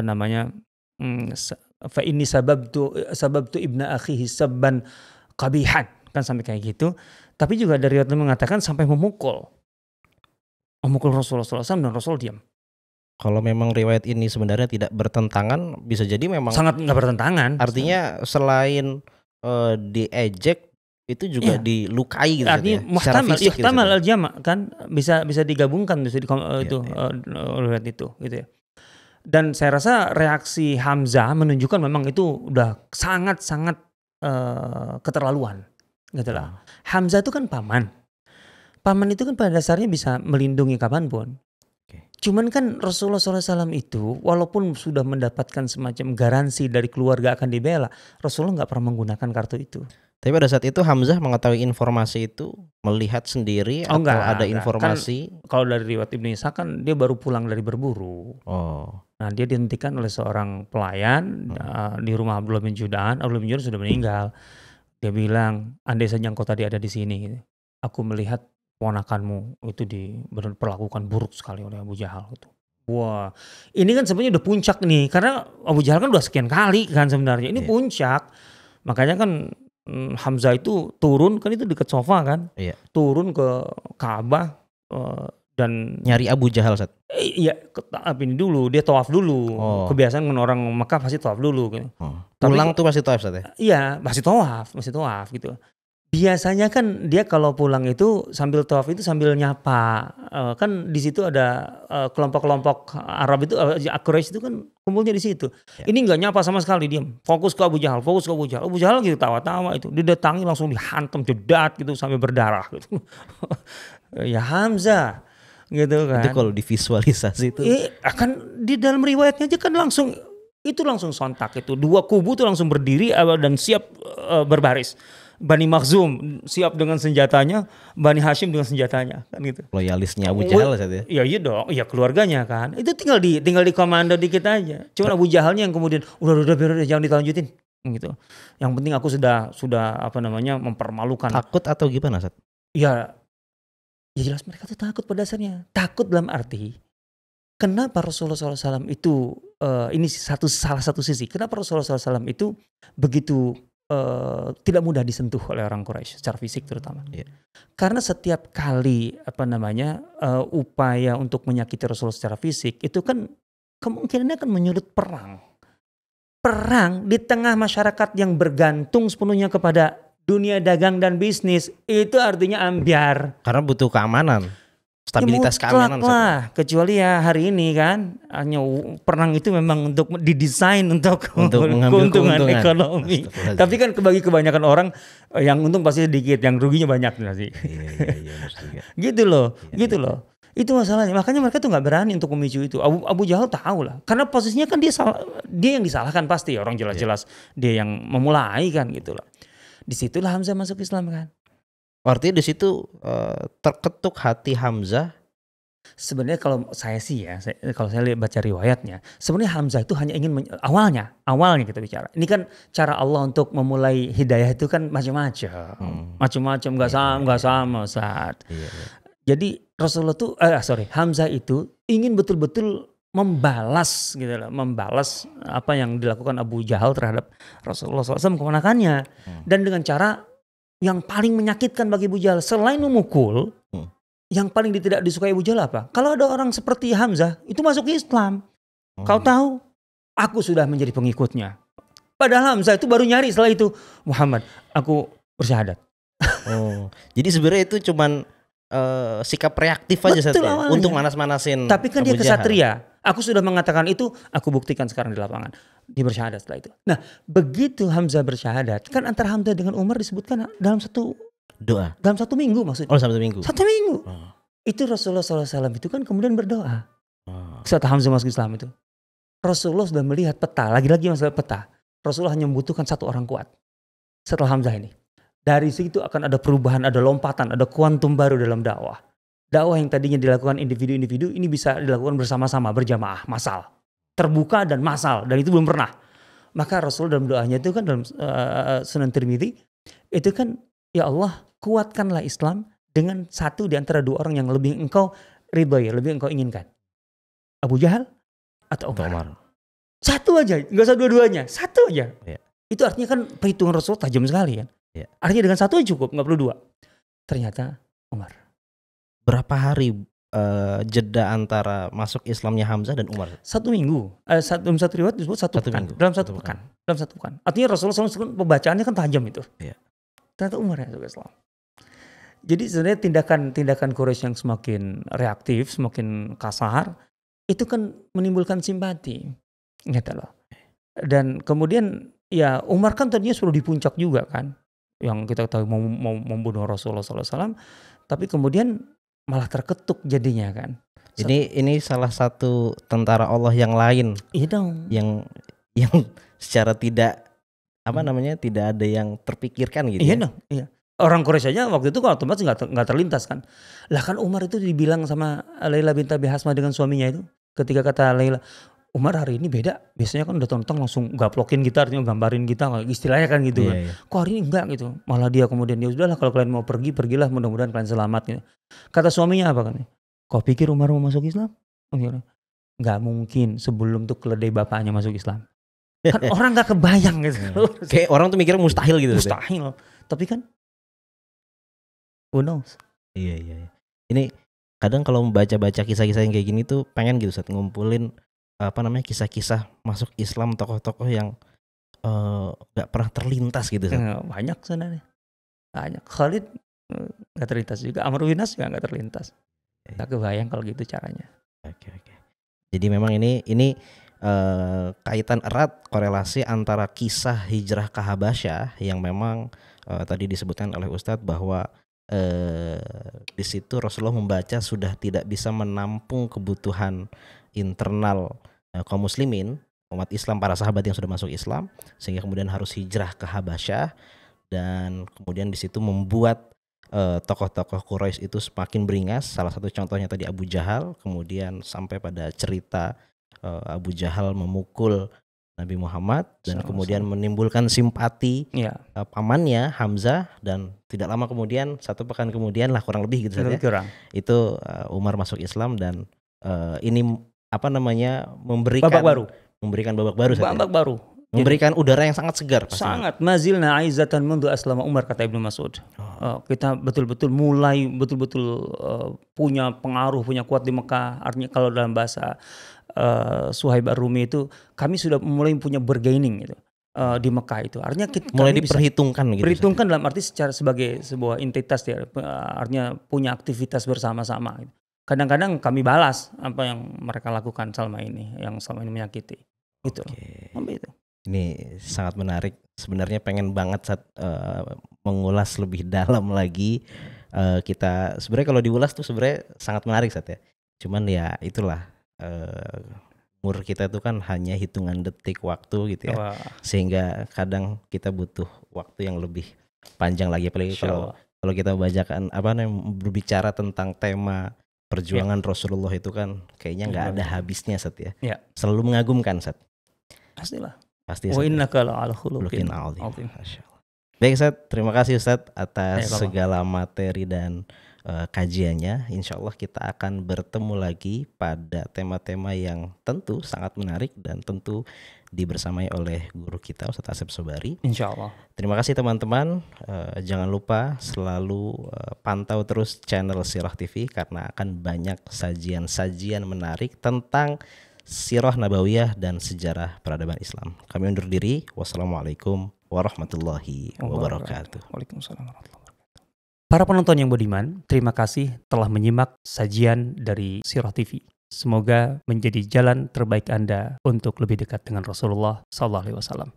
Speaker 1: ini sababtu ibna akhihi sabban qabihan, kan sampai kayak gitu. Tapi juga dari riwayat mengatakan sampai memukul Rasulullah SAW dan Rasul diam.
Speaker 2: Kalau memang riwayat ini sebenarnya tidak bertentangan, bisa jadi memang
Speaker 1: sangat nggak bertentangan.
Speaker 2: Artinya selain diejek itu juga dilukai gitu.
Speaker 1: Artinya muhtamal al-jama' kan bisa digabungkan itu riwayat itu gitu ya. Dan saya rasa reaksi Hamzah menunjukkan memang itu udah sangat-sangat keterlaluan gitu lah. Hamzah itu kan paman. Paman itu kan pada dasarnya bisa melindungi kapanpun. Cuman kan Rasulullah SAW itu walaupun sudah mendapatkan semacam garansi dari keluarga akan dibela, Rasulullah nggak pernah menggunakan kartu itu.
Speaker 2: Tapi pada saat itu Hamzah mengetahui informasi itu, melihat sendiri atau ada informasi?
Speaker 1: Kan, kalau dari riwayat Ibnu Ishaq kan dia baru pulang dari berburu. Nah dia dihentikan oleh seorang pelayan di rumah Abdullah bin Judahan. Abdullah bin Judahan sudah meninggal. Dia bilang, andai saja engkau tadi ada di sini, aku melihat ponakanmu itu diperlakukan buruk sekali oleh Abu Jahal itu. Wah, ini kan sebenarnya udah puncak nih, karena Abu Jahal kan udah sekian kali kan sebenarnya. Ini puncak, makanya kan Hamzah itu turun kan itu dekat sofa kan, turun ke Ka'bah dan
Speaker 2: nyari Abu Jahal Sat.
Speaker 1: Iya, ini dulu dia tawaf dulu. Kebiasaan kan orang Mekah pasti tawaf dulu. Gitu.
Speaker 2: Pulang tuh pasti tawaf Sat ya?
Speaker 1: Iya, masih tawaf gitu. Biasanya kan dia kalau pulang itu sambil tawaf itu sambil nyapa. Kan di situ ada kelompok-kelompok Arab itu, Quraisy itu kan kumpulnya di situ. Ya. Ini nggak nyapa sama sekali, diam. Fokus ke Abu Jahal. Abu Jahal gitu tawa-tawa itu. Didatangi langsung dihantam jedat gitu sampai berdarah gitu. Ya Hamzah gitu kan.
Speaker 2: Itu kalau divisualisasi itu.
Speaker 1: Akan di dalam riwayatnya aja kan langsung sontak itu. Dua kubu tuh langsung berdiri dan siap berbaris. Bani Makhzum siap dengan senjatanya, Bani Hashim dengan senjatanya kan gitu.
Speaker 2: Loyalisnya Abu Jahal saja.
Speaker 1: Iya dong, iya keluarganya kan. Itu tinggal di komando dikit aja. Cuma Abu Jahalnya yang kemudian udah biar jangan dilanjutin gitu. Yang penting aku sudah mempermalukan.
Speaker 2: Takut atau gimana, Sat?
Speaker 1: Ya jelas mereka tuh takut pada dasarnya. Takut dalam arti kenapa Rasulullah SAW itu ini salah satu sisi. Kenapa Rasulullah SAW itu begitu tidak mudah disentuh oleh orang Quraisy secara fisik terutama. Karena setiap kali upaya untuk menyakiti Rasulullah secara fisik itu kan kemungkinannya akan menyulut perang di tengah masyarakat yang bergantung sepenuhnya kepada dunia dagang dan bisnis. Itu artinya ambyar.
Speaker 2: Karena butuh keamanan. Stabilitas keamanan
Speaker 1: lah, kecuali ya hari ini kan hanya perang itu memang untuk didesain untuk keuntungan ekonomi. Tapi kan bagi kebanyakan orang yang untung pasti sedikit, yang ruginya banyak sih. Iya. Gitu loh. Itu masalahnya. Makanya mereka tuh nggak berani untuk memicu itu. Abu Jahal tahu lah, karena posisinya kan dia yang disalahkan pasti, orang jelas-jelas dia yang memulai kan gitu loh. Disitulah Hamzah masuk Islam kan.
Speaker 2: Artinya di situ terketuk hati Hamzah.
Speaker 1: Sebenarnya kalau saya sih ya, kalau saya baca riwayatnya, sebenarnya Hamzah itu hanya ingin awalnya kita bicara. Ini kan cara Allah untuk memulai hidayah itu kan macam-macam, nggak sama saat. Jadi Rasulullah tuh Hamzah itu ingin betul-betul membalas gitu loh, membalas apa yang dilakukan Abu Jahal terhadap Rasulullah SAW keponakannya, dan dengan cara yang paling menyakitkan bagi Abu Jahal selain memukul, yang paling tidak disukai Abu Jahal apa? Kalau ada orang seperti Hamzah itu masuk Islam, kau tahu, aku sudah menjadi pengikutnya. Padahal Hamzah itu baru nyari setelah itu, Muhammad, aku bersyahadat.
Speaker 2: Jadi sebenarnya itu cuman sikap reaktif aja
Speaker 1: Betul,
Speaker 2: saja untuk manas-manasin.
Speaker 1: Tapi kan
Speaker 2: Abu
Speaker 1: dia kesatria. Aku sudah mengatakan itu, aku buktikan sekarang di lapangan. Dia bersyahadat setelah itu. Nah, begitu Hamzah bersyahadat, kan antara Hamzah dengan Umar disebutkan dalam satu
Speaker 2: doa.
Speaker 1: Dalam 1 minggu maksudnya.
Speaker 2: Oh, 1 minggu.
Speaker 1: 1 minggu. Itu Rasulullah SAW itu kan kemudian berdoa. Saat Hamzah masuk Islam itu, Rasulullah sudah melihat peta, lagi-lagi masalah peta. Rasulullah hanya membutuhkan 1 orang kuat setelah Hamzah ini. Dari situ akan ada perubahan, ada lompatan, ada kuantum baru dalam dakwah. Dakwah yang tadinya dilakukan individu-individu ini bisa dilakukan bersama-sama, berjamaah, massal. Terbuka dan massal, dan itu belum pernah. Maka Rasul dalam doanya itu kan dalam Sunan Tirmidzi, itu kan, ya Allah kuatkanlah Islam dengan 1 di antara 2 orang yang lebih engkau ridhoi, lebih engkau inginkan. Abu Jahal atau Umar. 1 aja, gak usah dua-duanya, 1 aja. Ya. Itu artinya kan perhitungan Rasul tajam sekali kan. Ya. Artinya dengan 1 aja cukup, gak perlu 2. Ternyata Umar.
Speaker 2: Berapa hari jeda antara masuk Islamnya Hamzah dan Umar?
Speaker 1: 1 minggu. Dalam satu riwayat disebut 1 pekan. Dalam 1 pekan. Dalam 1 pekan. Artinya Rasulullah SAW pembacaannya kan tajam itu. Ya. Ternyata Umar yang masuk Islam. Jadi sebenarnya tindakan Quraisy yang semakin reaktif, semakin kasar, itu kan menimbulkan simpati. Gitu loh. Dan kemudian ya Umar kan tadinya sudah di puncak juga kan. Yang kita tahu mau membunuh Rasulullah SAW. Tapi kemudian malah terketuk jadinya kan.
Speaker 2: Ini salah satu tentara Allah yang lain.
Speaker 1: Iya dong.
Speaker 2: Yang secara tidak tidak ada yang terpikirkan gitu.
Speaker 1: Iya dong. Iya. Orang Quraisy aja waktu itu kan otomatis nggak terlintas kan. Lah kan Umar itu dibilang sama Laila binti Abi Hasmah dengan suaminya itu. Ketika kata Laila, Umar hari ini beda. Biasanya kan udah tonton langsung gaplokin kita, artinya gambarin kita, istilahnya kan gitu kan. Iya. Kok hari ini enggak gitu. Malah dia kemudian, ya sudahlah kalau kalian mau pergi, pergilah, mudah-mudahan kalian selamat gitu. Kata suaminya apa kan? Kau pikir Umar mau masuk Islam? Enggak mungkin sebelum tuh keledai bapaknya masuk Islam. Kan orang gak kebayang gitu.
Speaker 2: Kayak orang tuh mikirnya mustahil gitu.
Speaker 1: Mustahil. Tapi kan who knows?
Speaker 2: Iya. Ini kadang kalau membaca-baca kisah-kisah yang kayak gini tuh pengen gitu saat ngumpulin kisah-kisah masuk Islam tokoh-tokoh yang gak pernah terlintas gitu.
Speaker 1: Banyak sebenarnya. Banyak. Khalid gak terlintas juga. Amr bin As juga gak terlintas. Gak kebayang kalau gitu caranya.
Speaker 2: Oke. Jadi memang ini kaitan erat korelasi antara kisah hijrah ke Habasyah yang memang tadi disebutkan oleh Ustadz bahwa di situ Rasulullah membaca sudah tidak bisa menampung kebutuhan internal kaum muslimin, umat Islam, para sahabat yang sudah masuk Islam, sehingga kemudian harus hijrah ke Habasyah, dan kemudian di situ membuat tokoh-tokoh Quraisy itu semakin beringas. Salah satu contohnya tadi Abu Jahal, kemudian sampai pada cerita Abu Jahal memukul Nabi Muhammad dan kemudian menimbulkan simpati pamannya Hamzah, dan tidak lama kemudian 1 pekan kemudian lah kurang lebih gitu saja itu Umar masuk Islam, dan ini memberikan babak baru, memberikan udara yang sangat segar pastinya.
Speaker 1: Sangat mazilna aizatan mundu aslama Umar, kata Ibnu Mas'ud. Kita betul-betul mulai punya pengaruh, punya kuat di Mekah. Artinya kalau dalam bahasa Suhaib Ar-Rumi itu, kami sudah mulai punya bargaining gitu di Mekah itu. Artinya kita
Speaker 2: mulai diperhitungkan gitu.
Speaker 1: Perhitungkan dalam arti sebagai sebuah entitas ya, artinya punya aktivitas bersama-sama gitu. Kadang-kadang kami balas apa yang mereka lakukan selama ini, yang selama ini menyakiti. Itu. Itu.
Speaker 2: Ini sangat menarik. Sebenarnya pengen banget mengulas lebih dalam lagi. Kita sebenarnya kalau diulas tuh sebenarnya sangat menarik ya. Cuman ya itulah umur kita itu kan hanya hitungan detik waktu gitu ya. Sehingga kadang kita butuh waktu yang lebih panjang lagi, apalagi kalau kita berbicara tentang tema perjuangan Rasulullah itu kan kayaknya nggak ada habisnya Sat ya. Selalu mengagumkan Sat.
Speaker 1: Pastilah.
Speaker 2: Pasti.
Speaker 1: Wa innaka la'ala khuluqin adzim.
Speaker 2: Baik Ustaz, terima kasih Ustaz atas segala materi dan kajiannya. Insya Allah kita akan bertemu lagi pada tema-tema yang tentu sangat menarik dan tentu dibersamai oleh guru kita Ustadz Asep Sobari.
Speaker 1: Insya Allah.
Speaker 2: Terima kasih teman-teman. Jangan lupa selalu pantau terus channel Sirah TV karena akan banyak sajian-sajian menarik tentang Sirah Nabawiyah dan sejarah peradaban Islam. Kami undur diri. Wassalamualaikum warahmatullahi wabarakatuh.
Speaker 1: Waalaikumsalam warahmatullahi wabarakatuh. Para penonton yang budiman, terima kasih telah menyimak sajian dari Sirah TV. Semoga menjadi jalan terbaik Anda untuk lebih dekat dengan Rasulullah SAW.